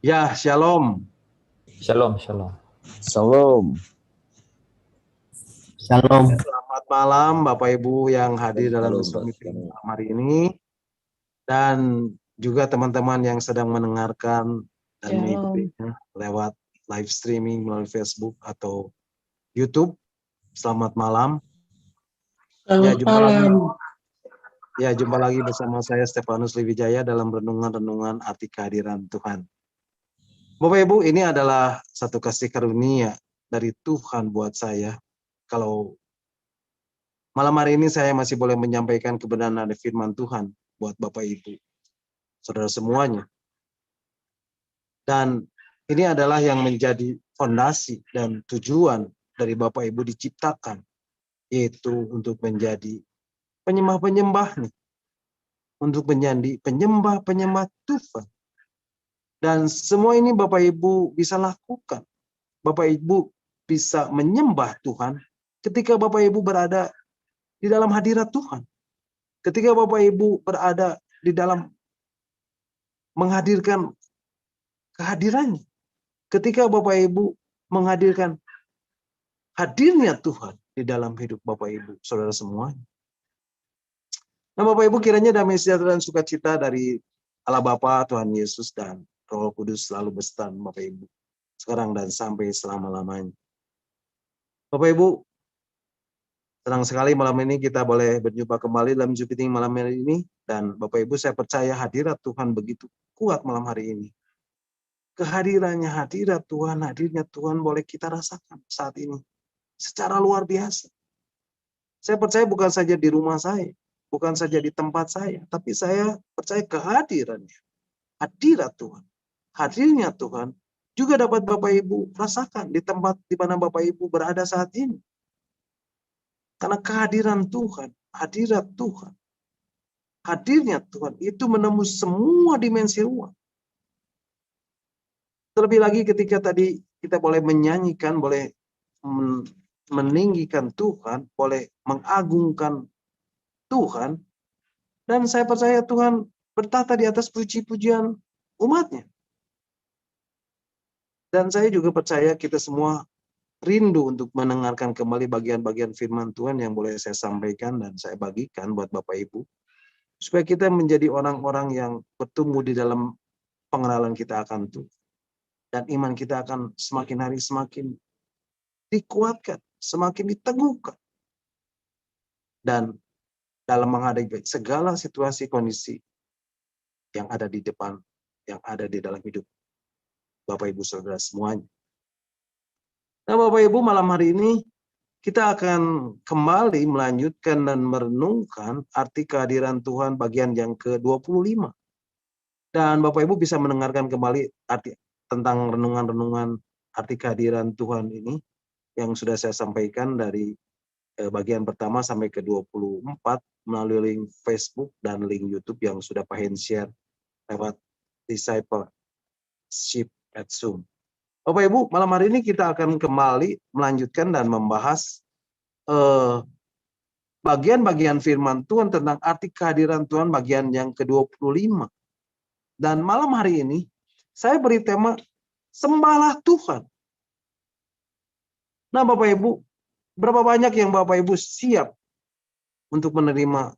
Ya, shalom. Shalom, shalom. Salam. Ya, Shalom. selamat malam Bapak Ibu yang hadir dalam Halo, Zoom Pak. meeting malam hari ini dan juga teman-teman yang sedang mendengarkan dan Shalom. mengikutinya lewat live streaming melalui Facebook atau YouTube. Selamat malam. Ya, jumpa lagi bersama saya Stefanus Liwijaya dalam renungan-renungan arti kehadiran Tuhan. Bapak Ibu, ini adalah satu kasih karunia dari Tuhan buat saya. Kalau malam hari ini saya masih boleh menyampaikan kebenaran dari firman Tuhan buat Bapak Ibu, saudara semuanya. Dan ini adalah yang menjadi fondasi dan tujuan dari Bapak Ibu diciptakan, yaitu untuk menjadi penyembah-penyembah nih, untuk menjadi penyembah-penyembah Tuhan. Dan semua ini Bapak Ibu bisa lakukan. Bapak Ibu bisa menyembah Tuhan ketika Bapak Ibu berada di dalam hadirat Tuhan. Ketika Bapak Ibu berada di dalam menghadirkan kehadirannya. Ketika Bapak Ibu menghadirkan hadirnya Tuhan di dalam hidup Bapak Ibu, saudara semuanya. Nah Bapak Ibu, kiranya damai sejahtera dan sukacita dari Allah Bapa, Tuhan Yesus, dan Roh Kudus selalu beserta Bapak Ibu, sekarang dan sampai selama-lamanya. Bapak Ibu, senang sekali malam ini kita boleh berjumpa kembali dalam Zoom meeting malam hari ini. Dan Bapak Ibu, saya percaya hadirat Tuhan begitu kuat malam hari ini. Kehadirannya, hadirat Tuhan, hadirnya Tuhan boleh kita rasakan saat ini secara luar biasa. Saya percaya bukan saja di rumah saya, bukan saja di tempat saya, tapi saya percaya kehadirannya, hadirat Tuhan, hadirnya Tuhan juga dapat Bapak Ibu rasakan di tempat di mana Bapak Ibu berada saat ini. Karena kehadiran Tuhan, hadirat Tuhan, hadirnya Tuhan itu menembus semua dimensi ruang. Terlebih lagi ketika tadi kita boleh menyanyikan, boleh meninggikan Tuhan, boleh mengagungkan Tuhan, dan saya percaya Tuhan bertata di atas puji-pujian umatnya. Dan saya juga percaya kita semua rindu untuk mendengarkan kembali bagian-bagian firman Tuhan yang boleh saya sampaikan dan saya bagikan buat Bapak Ibu. Supaya kita menjadi orang-orang yang bertumbuh di dalam pengenalan kita akan Tuhan. Dan iman kita akan semakin hari semakin dikuatkan, semakin diteguhkan. Dan dalam menghadapi segala situasi kondisi yang ada di depan, yang ada di dalam hidup Bapak Ibu Saudara semuanya. Nah Bapak Ibu, malam hari ini kita akan kembali melanjutkan dan merenungkan arti kehadiran Tuhan bagian yang ke-25. Dan Bapak Ibu bisa mendengarkan kembali arti tentang renungan-renungan arti kehadiran Tuhan ini yang sudah saya sampaikan dari bagian pertama sampai ke-24 melalui link Facebook dan link YouTube yang sudah Pak Hen share lewat Discipleship at Zoom. Bapak Ibu, malam hari ini kita akan kembali melanjutkan dan membahas bagian-bagian firman Tuhan tentang arti kehadiran Tuhan bagian yang ke-25. Dan malam hari ini saya beri tema sembahlah Tuhan. Nah Bapak Ibu, berapa banyak yang Bapak Ibu siap untuk menerima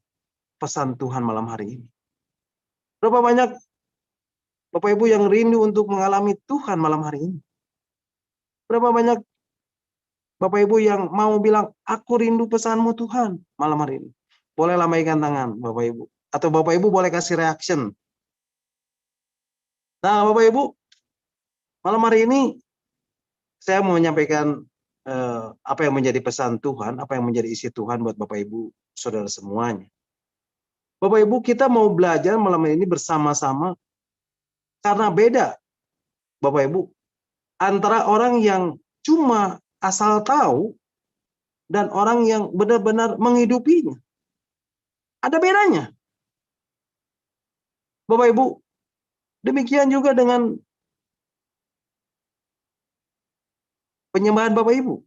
pesan Tuhan malam hari ini? Berapa banyak Bapak Ibu yang rindu untuk mengalami Tuhan malam hari ini? Berapa banyak Bapak Ibu yang mau bilang, aku rindu pesanmu Tuhan malam hari ini? Boleh lambaikan tangan Bapak Ibu. Atau Bapak Ibu boleh kasih reaction. Nah Bapak Ibu, malam hari ini saya mau menyampaikan apa yang menjadi pesan Tuhan, apa yang menjadi isi Tuhan buat Bapak Ibu Saudara semuanya. Bapak Ibu, kita mau belajar malam ini bersama-sama karena beda Bapak Ibu antara orang yang cuma asal tahu dan orang yang benar-benar menghidupinya. Ada bedanya. Bapak Ibu, demikian juga dengan penyembahan Bapak Ibu.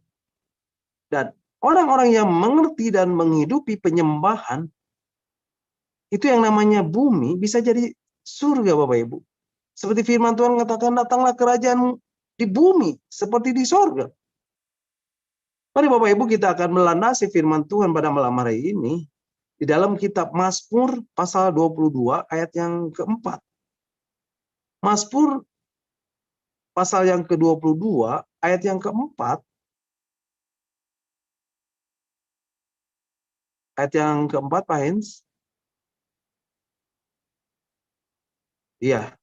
Dan orang-orang yang mengerti dan menghidupi penyembahan, itu yang namanya bumi bisa jadi surga Bapak Ibu. Seperti firman Tuhan katakan, datanglah kerajaan di bumi seperti di sorga. Mari Bapak Ibu kita akan melandasi firman Tuhan pada malam hari ini di dalam kitab Mazmur pasal 22 ayat yang keempat. Mazmur pasal yang ke-22 ayat yang keempat. Ayat yang keempat, Pak Hens. Iya.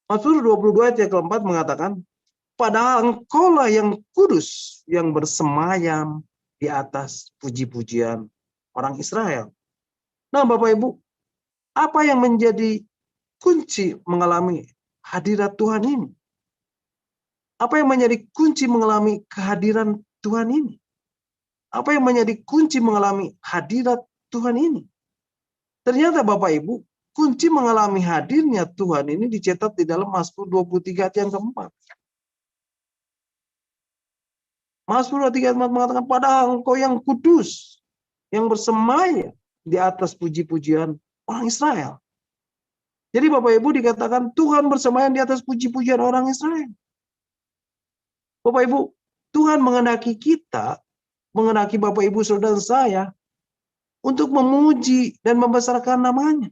Mazmur 22 ayat yang keempat mengatakan, padahal engkaulah yang kudus, yang bersemayam di atas puji-pujian orang Israel. Nah, Bapak Ibu, apa yang menjadi kunci mengalami hadirat Tuhan ini? Apa yang menjadi kunci mengalami kehadiran Tuhan ini? Apa yang menjadi kunci mengalami hadirat Tuhan ini? Ternyata Bapak Ibu, kunci mengalami hadirnya Tuhan ini dicetak di dalam Mazmur 23 ayat yang keempat. Mazmur 23 ayat 4 mengatakan, padahal engkau yang kudus, yang bersemayam di atas puji-pujian orang Israel. Jadi Bapak Ibu dikatakan Tuhan bersemayam di atas puji-pujian orang Israel. Bapak Ibu, Tuhan menghendaki kita, menghendaki Bapak Ibu saudara saya, untuk memuji dan membesarkan namanya.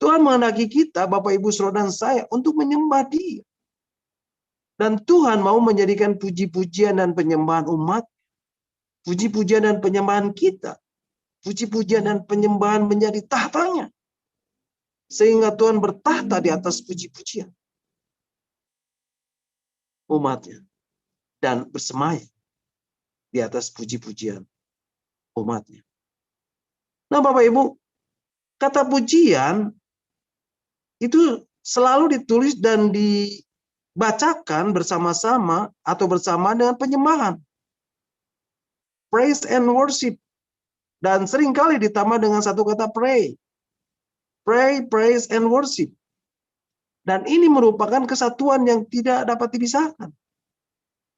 Tuhan menghendaki kita, Bapak Ibu saudara saya, untuk menyembah Dia. Dan Tuhan mau menjadikan puji-pujian dan penyembahan umat, puji-pujian dan penyembahan kita, puji-pujian dan penyembahan menjadi tahtanya. Sehingga Tuhan bertahta di atas puji-pujian umatnya. Dan bersemayam di atas puji-pujian umatnya. Nah Bapak Ibu, kata pujian itu selalu ditulis dan dibacakan bersama-sama atau bersama dengan penyembahan. Praise and worship. Dan seringkali ditambah dengan satu kata pray. Pray, praise, and worship. Dan ini merupakan kesatuan yang tidak dapat dipisahkan.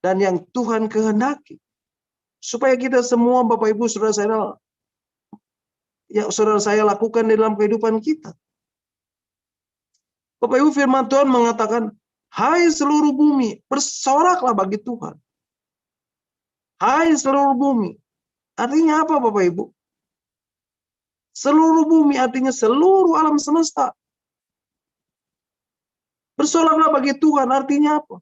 Dan yang Tuhan kehendaki. Supaya kita semua Bapak Ibu saudara saya lakukan dalam kehidupan kita. Bapak Ibu firman Tuhan mengatakan, hai seluruh bumi, bersoraklah bagi Tuhan. Hai seluruh bumi. Artinya apa Bapak Ibu? Seluruh bumi artinya seluruh alam semesta. Bersoraklah bagi Tuhan artinya apa?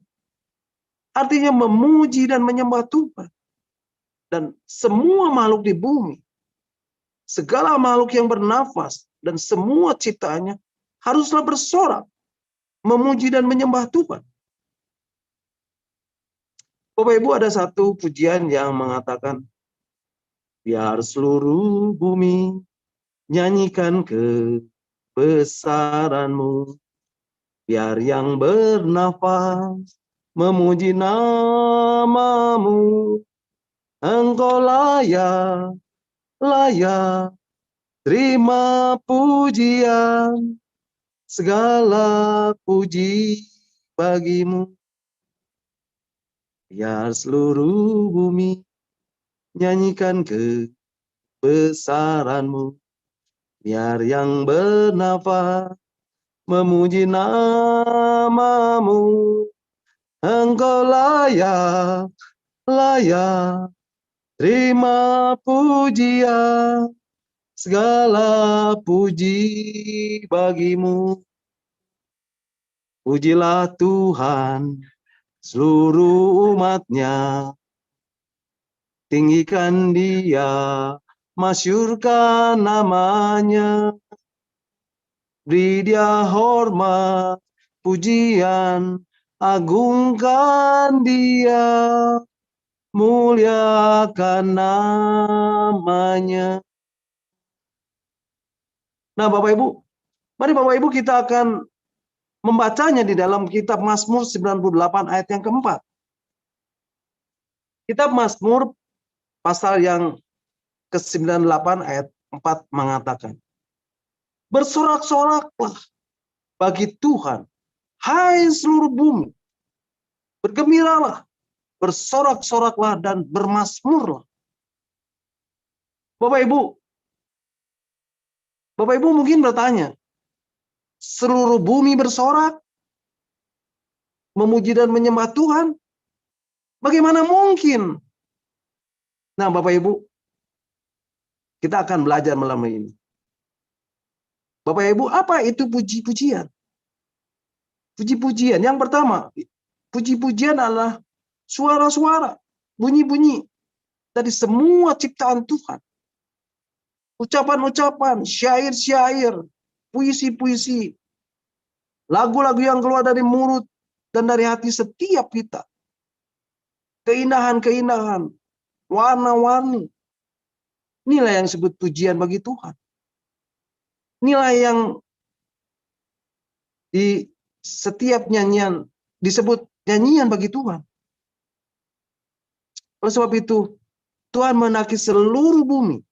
Artinya memuji dan menyembah Tuhan. Dan semua makhluk di bumi, segala makhluk yang bernafas, dan semua ciptaannya haruslah bersorak, memuji dan menyembah Tuhan. Bapak Ibu, ada satu pujian yang mengatakan, biar seluruh bumi nyanyikan kebesaran-Mu, biar yang bernafas memuji nama-Mu. Engkau layak, layak, terima pujian, segala puji bagi-Mu. Biar seluruh bumi nyanyikan kebesaran-Mu, biar yang bernafas memuji nama-Mu. Engkau layak, layak, terima pujian, segala puji bagi-Mu. Pujilah Tuhan, seluruh umat-Nya. Tinggikan Dia, masyhurkan namanya. Beri Dia hormat, pujian, agungkan Dia. Muliakan namanya. Nah Bapak Ibu, mari Bapak Ibu kita akan membacanya di dalam kitab Mazmur 98 ayat yang keempat. Kitab Mazmur pasal yang ke-98 ayat 4 mengatakan, bersorak-soraklah bagi Tuhan, hai seluruh bumi, bergembiralah, bersorak-soraklah dan bermazmurlah. Bapak Ibu mungkin bertanya, seluruh bumi bersorak? memuji dan menyembah Tuhan? Bagaimana mungkin? Nah, Bapak Ibu, kita akan belajar melalui ini. Bapak Ibu, apa itu puji-pujian? Puji-pujian yang pertama, puji-pujian adalah suara-suara, bunyi-bunyi dari semua ciptaan Tuhan. Ucapan-ucapan, syair-syair, puisi-puisi, lagu-lagu yang keluar dari mulut dan dari hati setiap kita. Keindahan-keindahan, warna-warni. Inilah yang disebut pujian bagi Tuhan. Inilah yang di setiap nyanyian disebut nyanyian bagi Tuhan. Oleh sebab itu, Tuhan menaki seluruh bumi,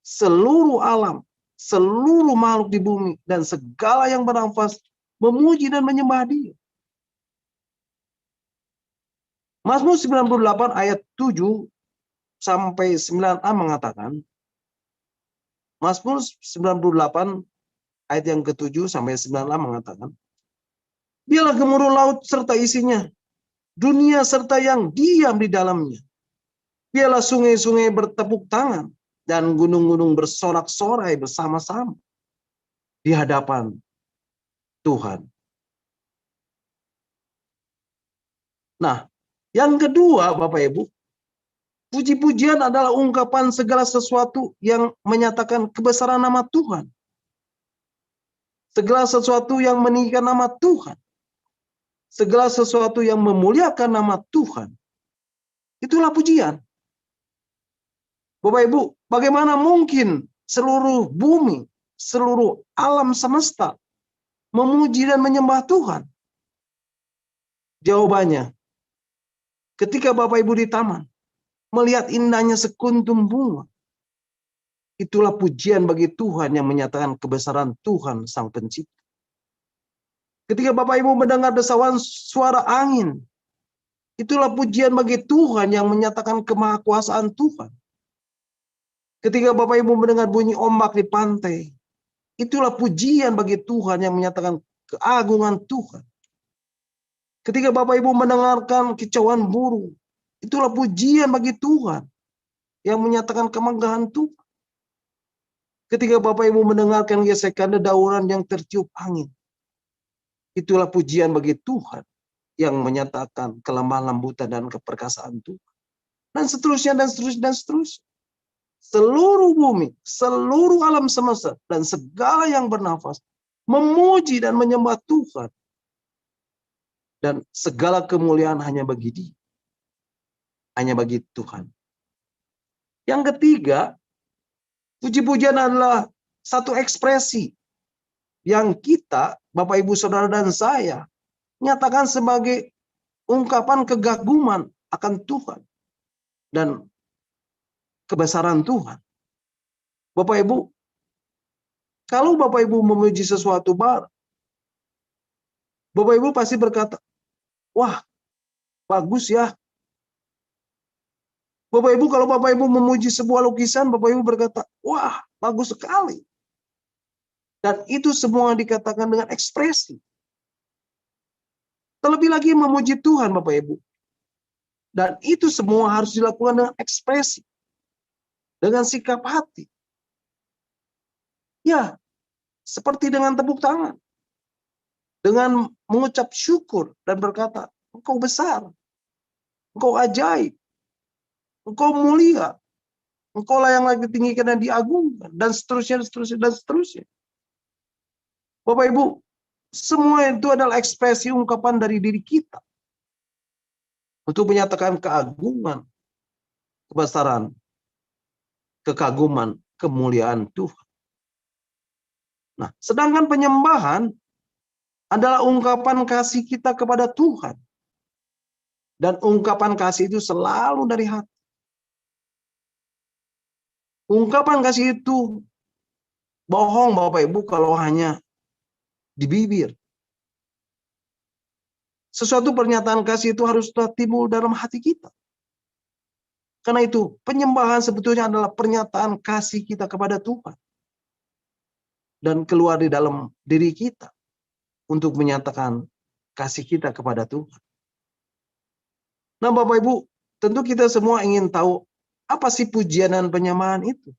seluruh alam, seluruh makhluk di bumi, dan segala yang bernafas memuji dan menyembah Dia. Mazmur 98 ayat 7 sampai 9a mengatakan, Mazmur 98 ayat yang ke-7 sampai 9a mengatakan, biarlah gemuruh laut serta isinya, dunia serta yang diam di dalamnya. Biarlah sungai-sungai bertepuk tangan, dan gunung-gunung bersorak-sorai bersama-sama di hadapan Tuhan. Nah, yang kedua, Bapak Ibu, puji-pujian adalah ungkapan segala sesuatu yang menyatakan kebesaran nama Tuhan. Segala sesuatu yang meninggikan nama Tuhan. Segala sesuatu yang memuliakan nama Tuhan. Itulah pujian. Bapak Ibu, bagaimana mungkin seluruh bumi, seluruh alam semesta memuji dan menyembah Tuhan? Jawabannya, ketika Bapak Ibu di taman, melihat indahnya sekuntum bunga, itulah pujian bagi Tuhan yang menyatakan kebesaran Tuhan Sang Pencipta. Ketika Bapak Ibu mendengar desauan suara angin, itulah pujian bagi Tuhan yang menyatakan kemahakuasaan Tuhan. Ketika Bapak Ibu mendengar bunyi ombak di pantai, itulah pujian bagi Tuhan yang menyatakan keagungan Tuhan. Ketika Bapak Ibu mendengarkan kicauan burung, itulah pujian bagi Tuhan yang menyatakan kemegahan Tuhan. Ketika Bapak Ibu mendengarkan gesekan dedaunan yang tertiup angin, itulah pujian bagi Tuhan yang menyatakan kelemah lembutan dan keperkasaan Tuhan. Dan seterusnya, dan seterusnya, dan seterusnya. Seluruh bumi, seluruh alam semesta, dan segala yang bernafas memuji dan menyembah Tuhan. Dan segala kemuliaan hanya bagi Dia. Hanya bagi Tuhan. Yang ketiga, puji-pujian adalah satu ekspresi yang kita, Bapak Ibu Saudara dan saya, nyatakan sebagai ungkapan kegaguman akan Tuhan dan kebesaran Tuhan. Bapak Ibu, kalau Bapak Ibu memuji sesuatu baru, Bapak Ibu pasti berkata, wah, bagus ya. Bapak Ibu, kalau Bapak Ibu memuji sebuah lukisan, Bapak Ibu berkata, wah, bagus sekali. Dan itu semua dikatakan dengan ekspresi. Terlebih lagi memuji Tuhan, Bapak Ibu. Dan itu semua harus dilakukan dengan ekspresi. Dengan sikap hati. Ya, seperti dengan tepuk tangan. Dengan mengucap syukur dan berkata, Engkau besar. Engkau ajaib. Engkau mulia. Engkau lah yang lagi tinggikan dan diagungkan. Dan seterusnya, dan seterusnya, dan seterusnya. Bapak Ibu, semua itu adalah ekspresi ungkapan dari diri kita. Untuk menyatakan keagungan, kebesaran, kekaguman, kemuliaan Tuhan. Nah, sedangkan penyembahan adalah ungkapan kasih kita kepada Tuhan. Dan ungkapan kasih itu selalu dari hati. Ungkapan kasih itu bohong Bapak Ibu kalau hanya di bibir. Sesuatu pernyataan kasih itu harus timbul dalam hati kita. Karena itu penyembahan sebetulnya adalah pernyataan kasih kita kepada Tuhan. Dan keluar di dalam diri kita. Untuk menyatakan kasih kita kepada Tuhan. Nah, Bapak Ibu, tentu kita semua ingin tahu apa sih pujian dan penyembahan itu?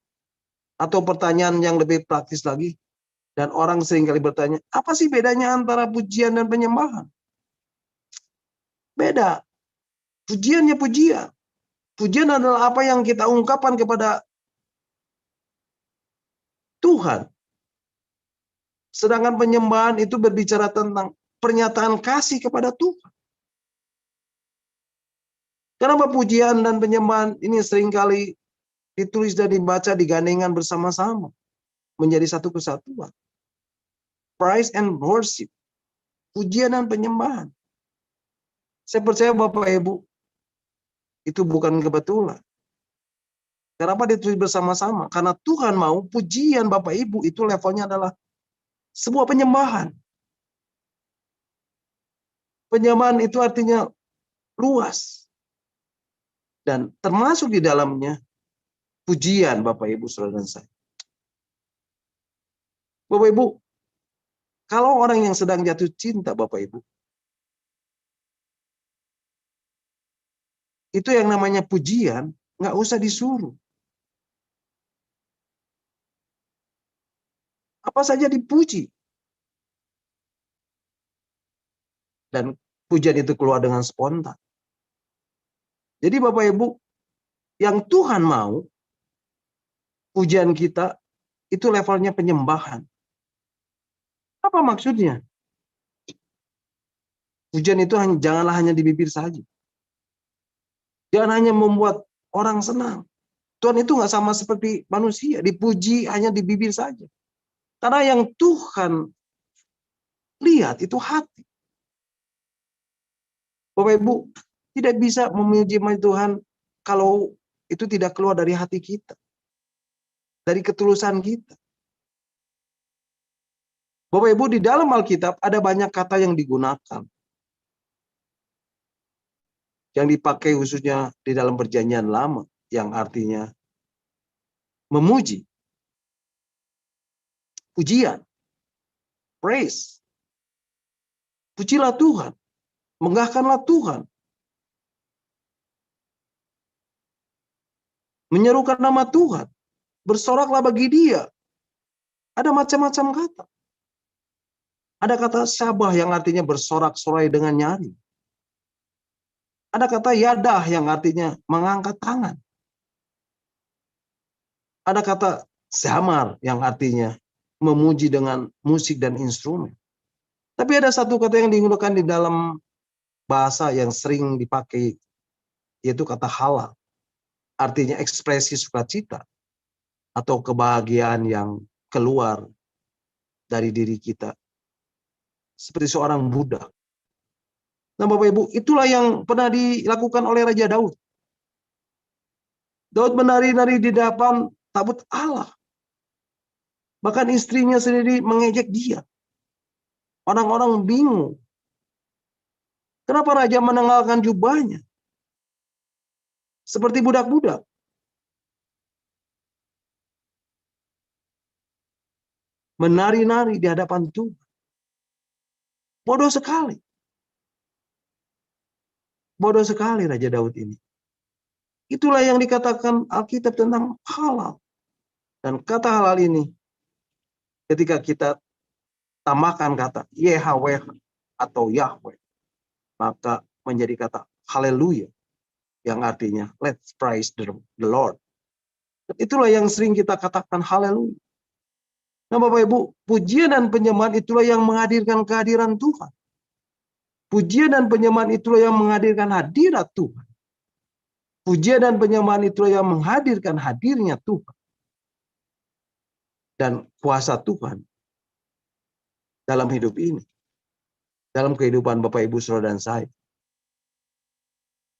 Atau pertanyaan yang lebih praktis lagi, dan orang seringkali bertanya, apa sih bedanya antara pujian dan penyembahan? Beda. Pujiannya pujian. Pujian adalah apa yang kita ungkapkan kepada Tuhan. Sedangkan penyembahan itu berbicara tentang pernyataan kasih kepada Tuhan. Kenapa pujian dan penyembahan ini seringkali ditulis dan dibaca digandengkan bersama-sama menjadi satu kesatuan? Praise and worship. Pujian dan penyembahan. Saya percaya Bapak Ibu, itu bukan kebetulan. Kenapa ditulis bersama-sama? Karena Tuhan mau pujian Bapak Ibu itu levelnya adalah sebuah penyembahan. Penyembahan itu artinya luas. Dan termasuk di dalamnya pujian Bapak Ibu, Saudara dan saya. Bapak Ibu, kalau orang yang sedang jatuh cinta Bapak Ibu, itu yang namanya pujian, nggak usah disuruh. Apa saja dipuji. Dan pujian itu keluar dengan spontan. Jadi Bapak Ibu, yang Tuhan mau, pujian kita itu levelnya penyembahan. Apa maksudnya? Pujian itu janganlah hanya di bibir saja. Jangan hanya membuat orang senang. Tuhan itu nggak sama seperti manusia, dipuji hanya di bibir saja. Karena yang Tuhan lihat itu hati. Bapak Ibu, tidak bisa memuji Tuhan kalau itu tidak keluar dari hati kita. Dari ketulusan kita. Bapak Ibu, di dalam Alkitab ada banyak kata yang digunakan. Yang dipakai khususnya di dalam Perjanjian Lama. Yang artinya memuji. Pujian. Praise. Pujilah Tuhan. Megahkanlah Tuhan. Menyerukan nama Tuhan. Bersoraklah bagi Dia. Ada macam-macam kata. Ada kata sabah yang artinya bersorak-sorai dengan nyaring. Ada kata yadah yang artinya mengangkat tangan. Ada kata zamar yang artinya memuji dengan musik dan instrumen. Tapi ada satu kata yang digunakan di dalam bahasa yang sering dipakai, yaitu kata halal. Artinya ekspresi sukacita atau kebahagiaan yang keluar dari diri kita. Seperti seorang budak. Nah Bapak Ibu, itulah yang pernah dilakukan oleh Raja Daud. Daud menari-nari di depan tabut Allah. Bahkan istrinya sendiri mengejek dia. Orang-orang bingung. Kenapa raja menanggalkan jubahnya? Seperti budak-budak. Menari-nari di hadapan Tuhan. Bodoh sekali. Bodoh sekali Raja Daud ini. Itulah yang dikatakan Alkitab tentang halal. Dan kata halal ini, ketika kita tambahkan kata Yahweh atau Yahweh, maka menjadi kata haleluya, yang artinya let's praise the Lord. Itulah yang sering kita katakan haleluya. Nah Bapak Ibu, pujian dan penyembahan itulah yang menghadirkan kehadiran Tuhan. Pujian dan penyembahan itulah yang menghadirkan hadirat Tuhan. Pujian dan penyembahan itulah yang menghadirkan hadirnya Tuhan. Dan kuasa Tuhan dalam hidup ini. Dalam kehidupan Bapak Ibu Saudara dan saya.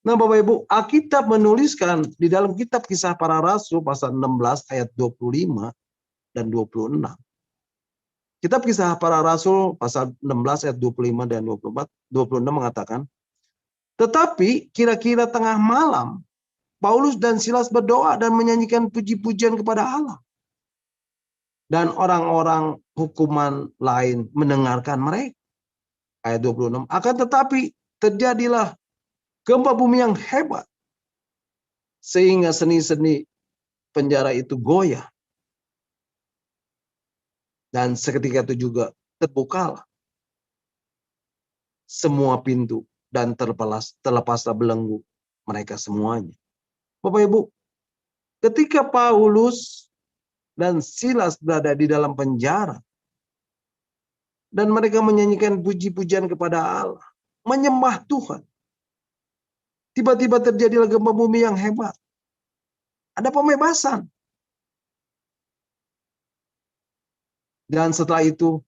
Nah Bapak Ibu, Alkitab menuliskan di dalam kitab Kisah Para Rasul pasal 16 ayat 25 dan 26. Kitab Kisah Para Rasul pasal 16 ayat 25 dan 26 mengatakan, tetapi kira-kira tengah malam, Paulus dan Silas berdoa dan menyanyikan puji-pujian kepada Allah. Dan orang-orang hukuman lain mendengarkan mereka. ayat 26. Akan tetapi terjadilah gempa bumi yang hebat, sehingga seni-seni penjara itu goyah. Dan seketika itu juga terbukalah semua pintu dan terlepaslah belenggu mereka semuanya. Bapak Ibu, ketika Paulus dan Silas berada di dalam penjara, dan mereka menyanyikan puji-pujian kepada Allah, menyembah Tuhan, tiba-tiba terjadilah gempa bumi yang hebat. Ada pembebasan. Dan setelah itu,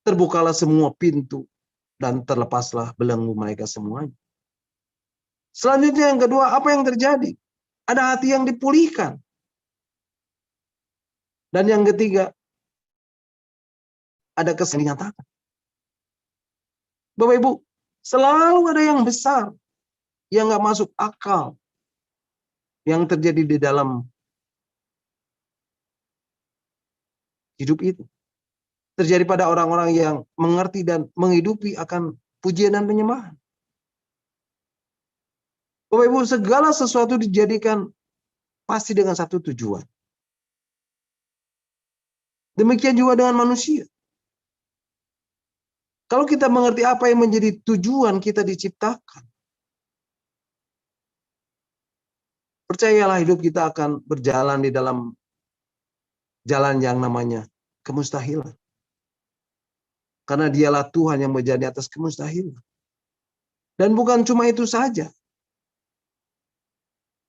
terbukalah semua pintu dan terlepaslah belenggu mereka semuanya. Selanjutnya yang kedua, apa yang terjadi? Ada hati yang dipulihkan. Dan yang ketiga, ada kesan dinyatakan. Bapak Ibu, selalu ada yang besar yang nggak masuk akal yang terjadi di dalam hidup itu. Terjadi pada orang-orang yang mengerti dan menghidupi akan pujian dan penyembahan. Bapak Ibu, segala sesuatu dijadikan pasti dengan satu tujuan. Demikian juga dengan manusia. Kalau kita mengerti apa yang menjadi tujuan kita diciptakan, percayalah hidup kita akan berjalan di dalam jalan yang namanya kemustahilan. Karena dialah Tuhan yang berjalan di atas kemustahilan. Dan bukan cuma itu saja.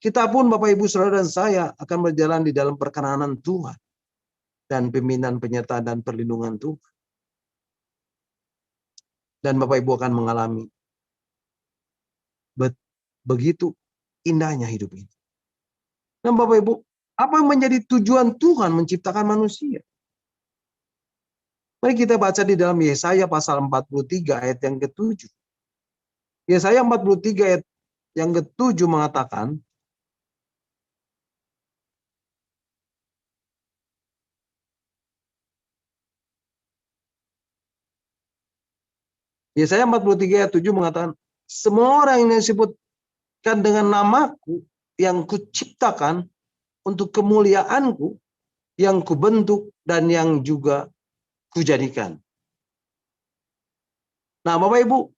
Kita pun Bapak Ibu Saudara dan saya akan berjalan di dalam perkenanan Tuhan. Dan pembinaan, penyertaan, dan perlindungan Tuhan. Dan Bapak Ibu akan mengalami begitu indahnya hidup ini. Dan Bapak Ibu, apa yang menjadi tujuan Tuhan menciptakan manusia? Mari kita baca di dalam Yesaya pasal 43 ayat yang ke-7. Yesaya 43 ayat yang ke-7 mengatakan, Yesaya 43 ayat 7 mengatakan, semua orang yang disebutkan dengan namaku yang kuciptakan untuk kemuliaanku, yang kubentuk dan yang juga kujadikan. Nah, Bapak Ibu,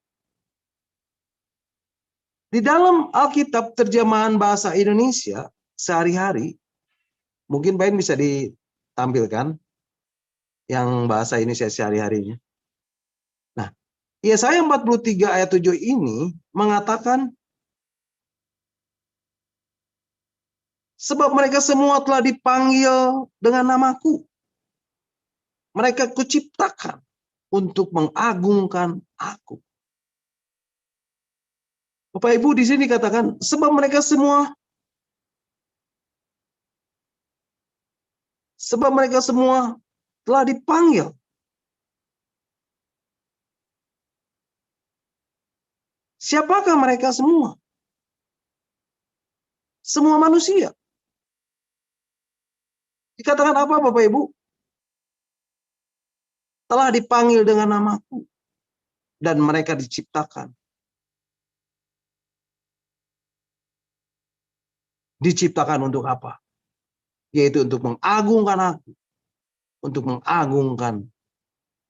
di dalam Alkitab terjemahan bahasa Indonesia sehari-hari, mungkin Pak bisa ditampilkan yang bahasa Indonesia sehari-harinya. Nah, Yesaya 43 ayat 7 ini mengatakan, sebab mereka semua telah dipanggil dengan namaku. Mereka kuciptakan untuk mengagungkan aku. Bapak Ibu di sini katakan, sebab mereka semua telah dipanggil. Siapakah mereka semua? Semua manusia. Dikatakan apa Bapak Ibu? Telah dipanggil dengan namaku. Dan mereka diciptakan. Diciptakan untuk apa? Yaitu untuk mengagungkan aku. Untuk mengagungkan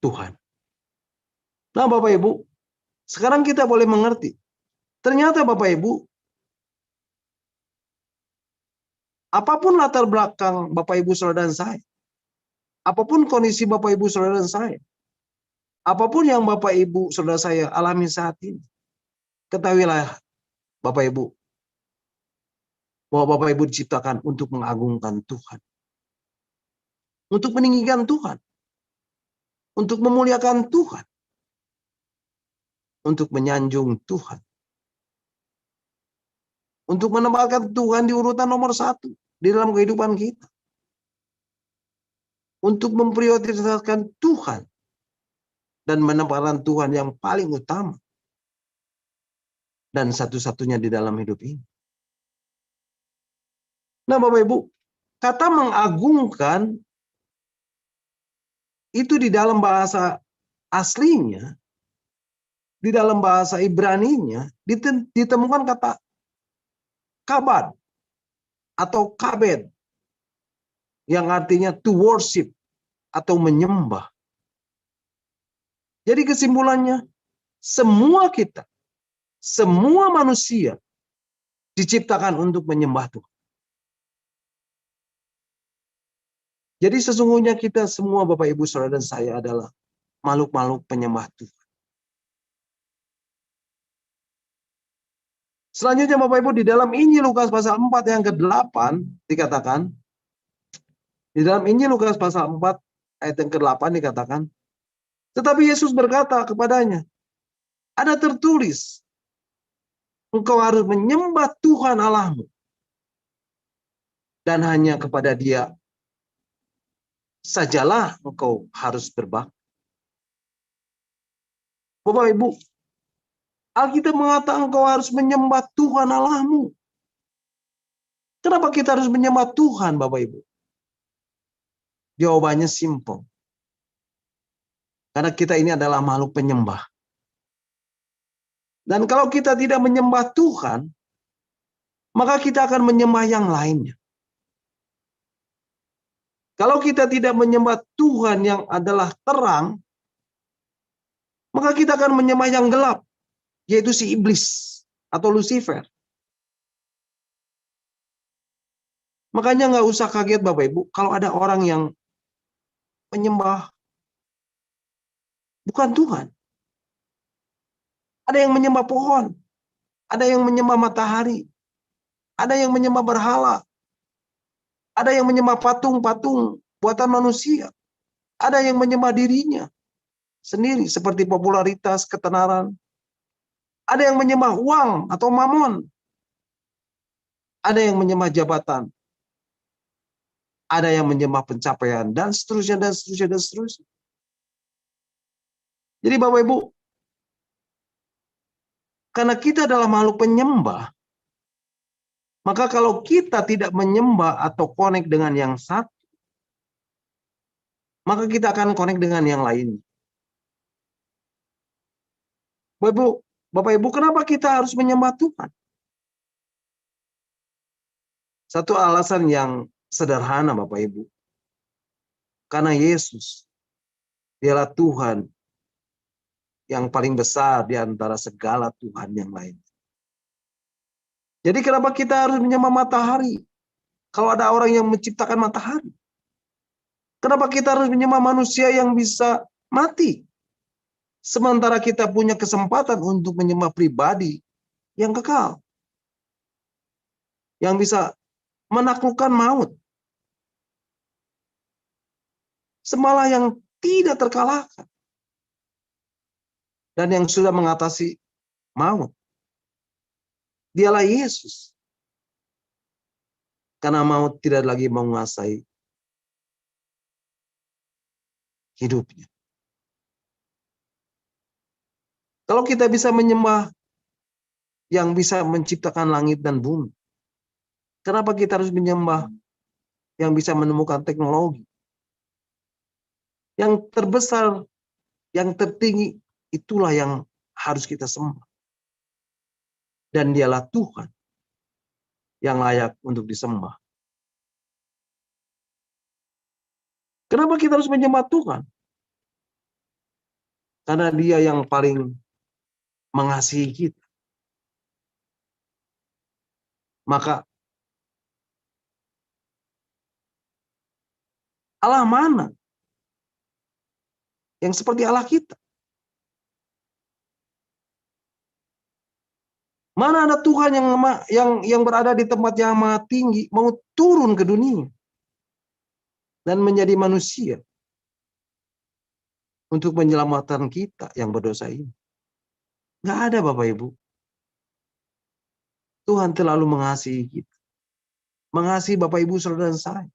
Tuhan. Nah Bapak Ibu, sekarang kita boleh mengerti. Ternyata Bapak Ibu, apapun latar belakang Bapak Ibu Saudara dan saya, apapun kondisi Bapak Ibu Saudara dan saya, apapun yang Bapak Ibu Saudara saya alami saat ini, ketahuilah Bapak Ibu, bahwa Bapak Ibu diciptakan untuk mengagungkan Tuhan. Untuk meninggikan Tuhan. Untuk memuliakan Tuhan. Untuk menyanjung Tuhan. Untuk menempatkan Tuhan di urutan nomor 1 di dalam kehidupan kita. Untuk memprioritaskan Tuhan. Dan menempatkan Tuhan yang paling utama. Dan satu-satunya di dalam hidup ini. Nah Bapak Ibu, kata mengagungkan itu di dalam bahasa aslinya di dalam bahasa Ibrani-nya ditemukan kata kabad atau kabed yang artinya to worship atau menyembah. Jadi kesimpulannya, semua kita, semua manusia diciptakan untuk menyembah Tuhan. Jadi sesungguhnya kita semua Bapak Ibu Saudara dan saya adalah makhluk-makhluk penyembah Tuhan. Selanjutnya Bapak Ibu, di dalam Injil Lukas pasal 4 yang ke-8 dikatakan, di dalam Injil Lukas pasal 4 ayat yang ke-8 dikatakan, tetapi Yesus berkata kepadanya, ada tertulis, engkau harus menyembah Tuhan Allahmu, dan hanya kepada Dia sajalah engkau harus berbakti. Bapak Ibu, Alkitab mengatakan engkau harus menyembah Tuhan Allahmu. Kenapa kita harus menyembah Tuhan, Bapak Ibu? Jawabannya simpel. Karena kita ini adalah makhluk penyembah. Dan kalau kita tidak menyembah Tuhan, maka kita akan menyembah yang lainnya. Kalau kita tidak menyembah Tuhan yang adalah terang, maka kita akan menyembah yang gelap, yaitu si iblis atau Lucifer. Makanya nggak usah kaget Bapak Ibu, kalau ada orang yang menyembah bukan Tuhan. Ada yang menyembah pohon, ada yang menyembah matahari, ada yang menyembah berhala, ada yang menyembah patung-patung buatan manusia, ada yang menyembah dirinya sendiri seperti popularitas, ketenaran, ada yang menyembah uang atau mamon, ada yang menyembah jabatan, ada yang menyembah pencapaian, dan seterusnya, dan seterusnya, dan seterusnya. Jadi Bapak Ibu, karena kita adalah makhluk penyembah, maka kalau kita tidak menyembah atau connect dengan yang satu, maka kita akan connect dengan yang lain. Bapak Ibu, kenapa kita harus menyembah Tuhan? Satu alasan yang sederhana Bapak Ibu. Karena Yesus, dialah Tuhan yang paling besar di antara segala Tuhan yang lain. Jadi kenapa kita harus menyembah matahari? Kalau ada orang yang menciptakan matahari. Kenapa kita harus menyembah manusia yang bisa mati? Sementara kita punya kesempatan untuk menyembah pribadi yang kekal. Yang bisa menaklukkan maut. Sembahlah yang tidak terkalahkan. Dan yang sudah mengatasi maut. Dialah Yesus. Karena maut tidak lagi menguasai hidupnya. Kalau kita bisa menyembah yang bisa menciptakan langit dan bumi, kenapa kita harus menyembah yang bisa menemukan teknologi? Yang terbesar, yang tertinggi, itulah yang harus kita sembah. Dan dialah Tuhan yang layak untuk disembah. Kenapa kita harus menyembah Tuhan? Karena Dia yang paling mengasihi kita. Maka Allah mana yang seperti Allah kita? Mana ada Tuhan yang berada di tempat yang maha tinggi mau turun ke dunia dan menjadi manusia untuk menyelamatkan kita yang berdosa ini? Nggak ada Bapak Ibu. Tuhan terlalu mengasihi kita. Mengasihi Bapak Ibu Saudara dan saya.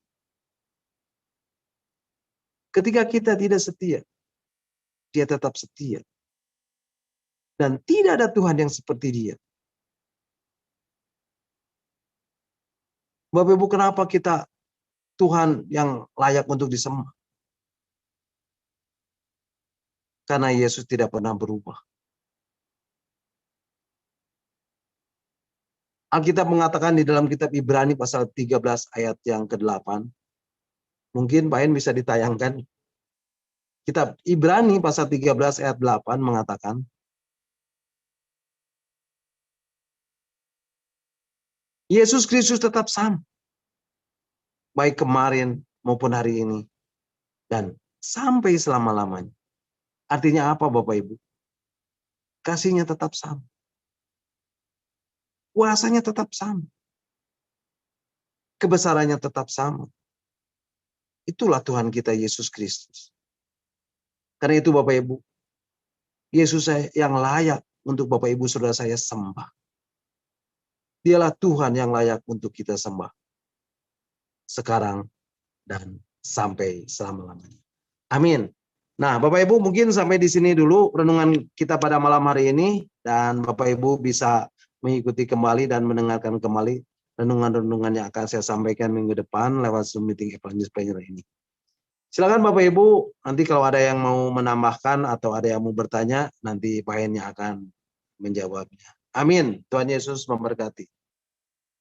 Ketika kita tidak setia, Dia tetap setia. Dan tidak ada Tuhan yang seperti Dia. Bapak Ibu, kenapa kita Tuhan yang layak untuk disembah? Karena Yesus tidak pernah berubah. Alkitab mengatakan di dalam kitab Ibrani pasal 13 ayat yang ke-8. Mungkin Pak En bisa ditayangkan. Kitab Ibrani pasal 13 ayat 8 mengatakan, Yesus Kristus tetap sama. Baik kemarin maupun hari ini. Dan sampai selama-lamanya. Artinya apa Bapak Ibu? Kasihnya tetap sama. Kuasanya tetap sama. Kebesarannya tetap sama. Itulah Tuhan kita Yesus Kristus. Karena itu Bapak Ibu, Yesus yang layak untuk Bapak Ibu saudara saya sembah. Dialah Tuhan yang layak untuk kita sembah. Sekarang dan sampai selama-lamanya. Amin. Nah, Bapak Ibu mungkin sampai di sini dulu renungan kita pada malam hari ini. Dan Bapak Ibu bisa mengikuti kembali dan mendengarkan kembali renungan-renungan yang akan saya sampaikan minggu depan lewat Zoom meeting Evangelist Planner ini. Silakan Bapak Ibu, nanti kalau ada yang mau menambahkan atau ada yang mau bertanya, nanti Pak En yang akan menjawabnya. Amin. Tuhan Yesus memberkati.